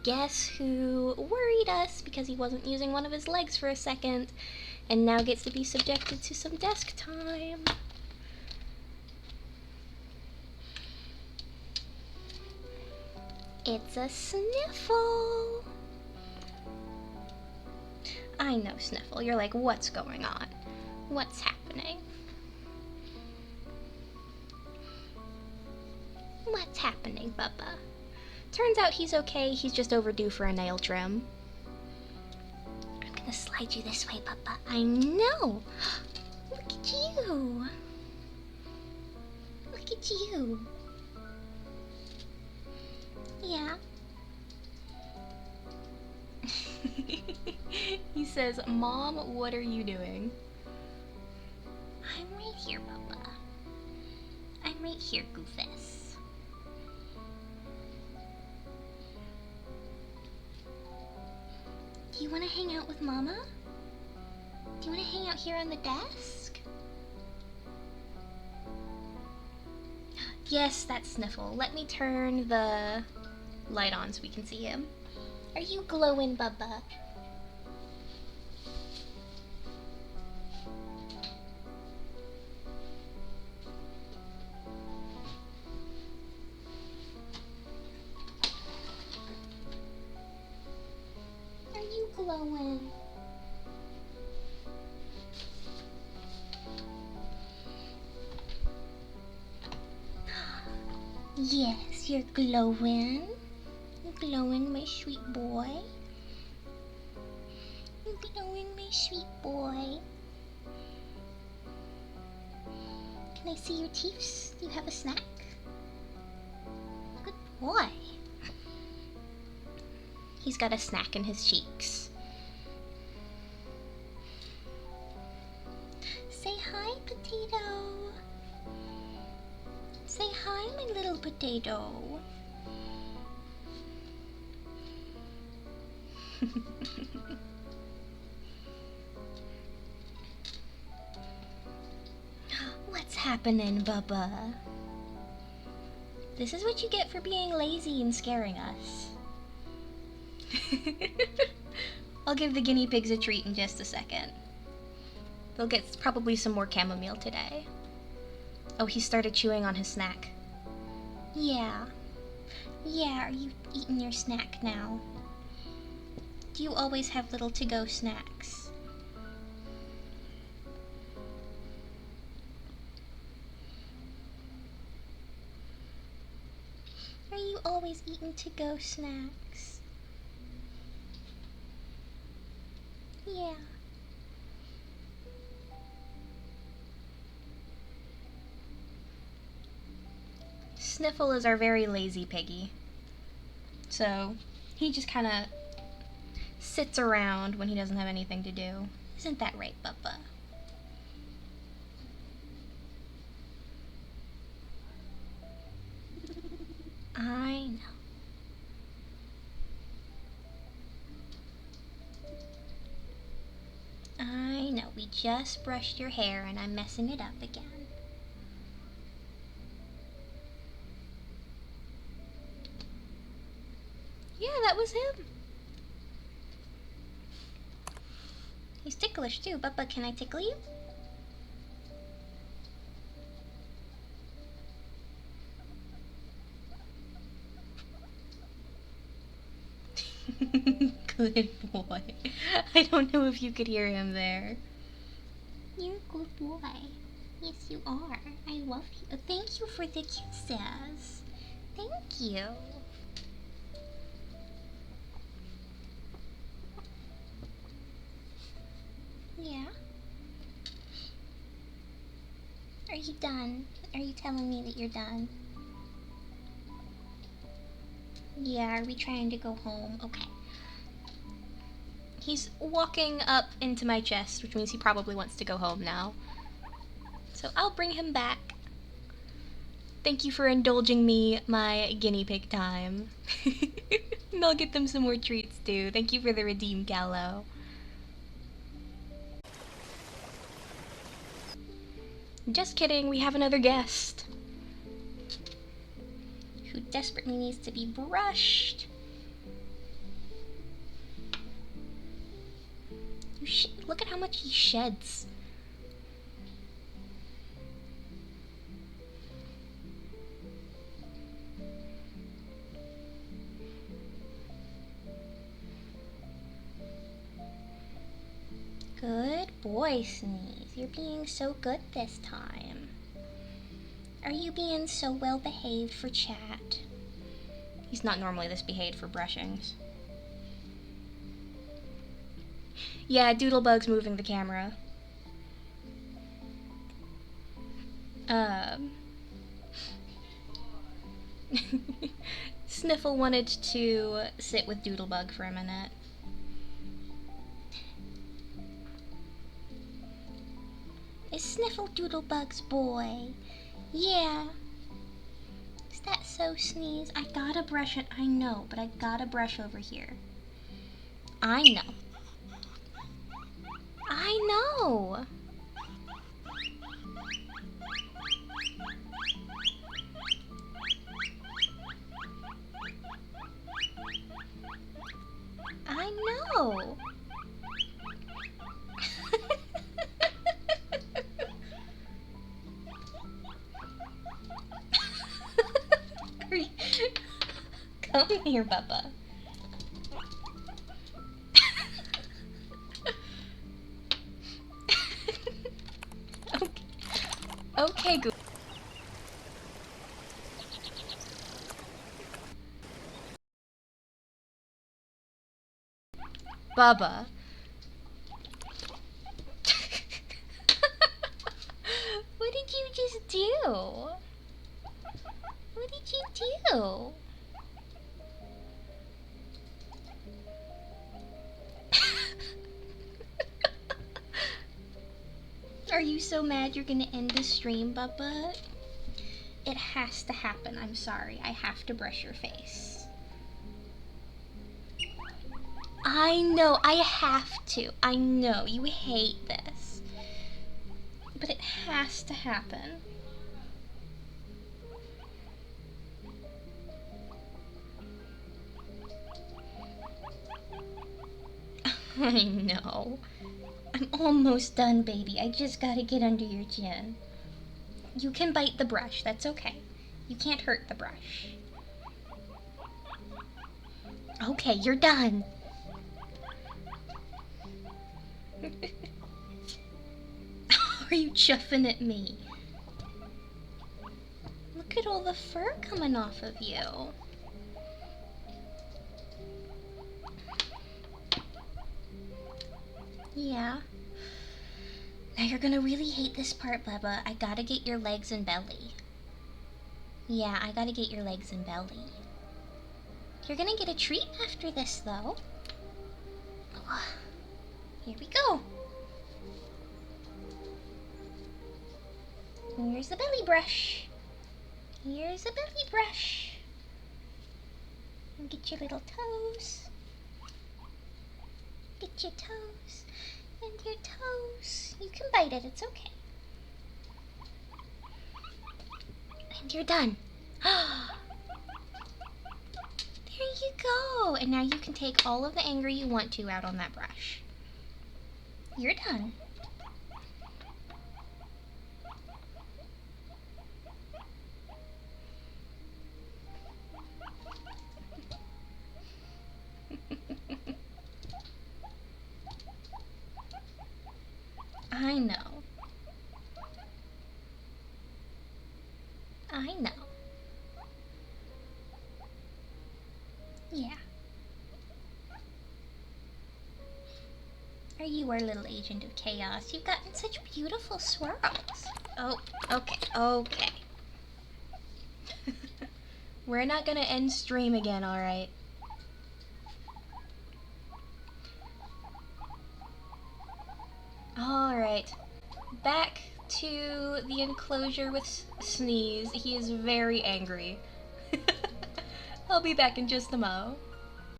guess who worried us because he wasn't using one of his legs for a second and now gets to be subjected to some desk time. It's a Sniffle! I know, Sniffle. You're like, what's going on? What's happening? What's happening, Bubba? Turns out he's okay, he's just overdue for a nail trim. I'm gonna slide you this way, Bubba. I know! Look at you! Look at you! Yeah. He says, Mom, what are you doing? I'm right here, Bubba. I'm right here, Goofus. Do you want to hang out with Mama? Do you want to hang out here on the desk? Yes, that's Sniffle. Let me turn the light on so we can see him. Are you glowing, Bubba? Are you glowing? Yes, you're glowing. You're glowing, my sweet boy. You're glowing, my sweet boy. Can I see your teeth? Do you have a snack? Good boy. He's got a snack in his cheeks. Say hi, potato. Say hi, my little potato. What's happening, Bubba? This is what you get for being lazy and scaring us. I'll give the guinea pigs a treat in just a second. They'll get probably some more chamomile today. Oh, he started chewing on his snack. Yeah. Yeah, are you eating your snack now? Do you always have little to-go snacks? Are you always eating to-go snacks? Yeah. Sniffle is our very lazy piggy. So, he just kind of sits around when he doesn't have anything to do. Isn't that right, Bubba? I know. I know, we just brushed your hair and I'm messing it up again. Yeah, that was him. He's ticklish too. Bubba, can I tickle you? Good boy. I don't know if you could hear him there. You're a good boy. Yes, you are. I love you. Thank you for the kisses. Thank you. Yeah? Are you done? Are you telling me that you're done? Yeah, are we trying to go home? Okay. He's walking up into my chest, which means he probably wants to go home now. So I'll bring him back. Thank you for indulging me my guinea pig time. And I'll get them some more treats too. Thank you for the redeem, Gallo. Just kidding, we have another guest. Who desperately needs to be brushed. Look at how much he sheds. Good boy, Sneeze. You're being so good this time. Are you being so well behaved for chat? He's not normally this behaved for brushings. Yeah, Doodlebug's moving the camera. Sniffle wanted to sit with Doodlebug for a minute. Is Sniffle Doodlebug's boy? Yeah. Is that so, Sneeze? I gotta brush it, I know, but I gotta brush over here. I know. I know! I know! Come here, Bubba. Okay, good. Bubba. What did you just do? What did you do? Are you so mad you're gonna end the stream, Bubba? It has to happen. I'm sorry. I have to brush your face. I know. I have to. I know. You hate this. But it has to happen. I know. I'm almost done, baby. I just gotta get under your chin. You can bite the brush. That's okay. You can't hurt the brush. Okay, you're done. Are you chuffing at me? Look at all the fur coming off of you. Yeah. Now you're gonna really hate this part, Bubba. I gotta get your legs and belly. Yeah, I gotta get your legs and belly. You're gonna get a treat after this, though. Here we go. Here's the belly brush. Here's the belly brush. And get your little toes. Get your toes. And your toes. You can bite it, it's okay. And you're done. There you go. And now you can take all of the anger you want to out on that brush. You're done. I know. I know. Yeah. Are you our little agent of chaos? You've gotten such beautiful swirls. Oh, okay, okay. We're not gonna end stream again, alright? Alright. Back to the enclosure with Sneeze. He is very angry. I'll be back in just a mo.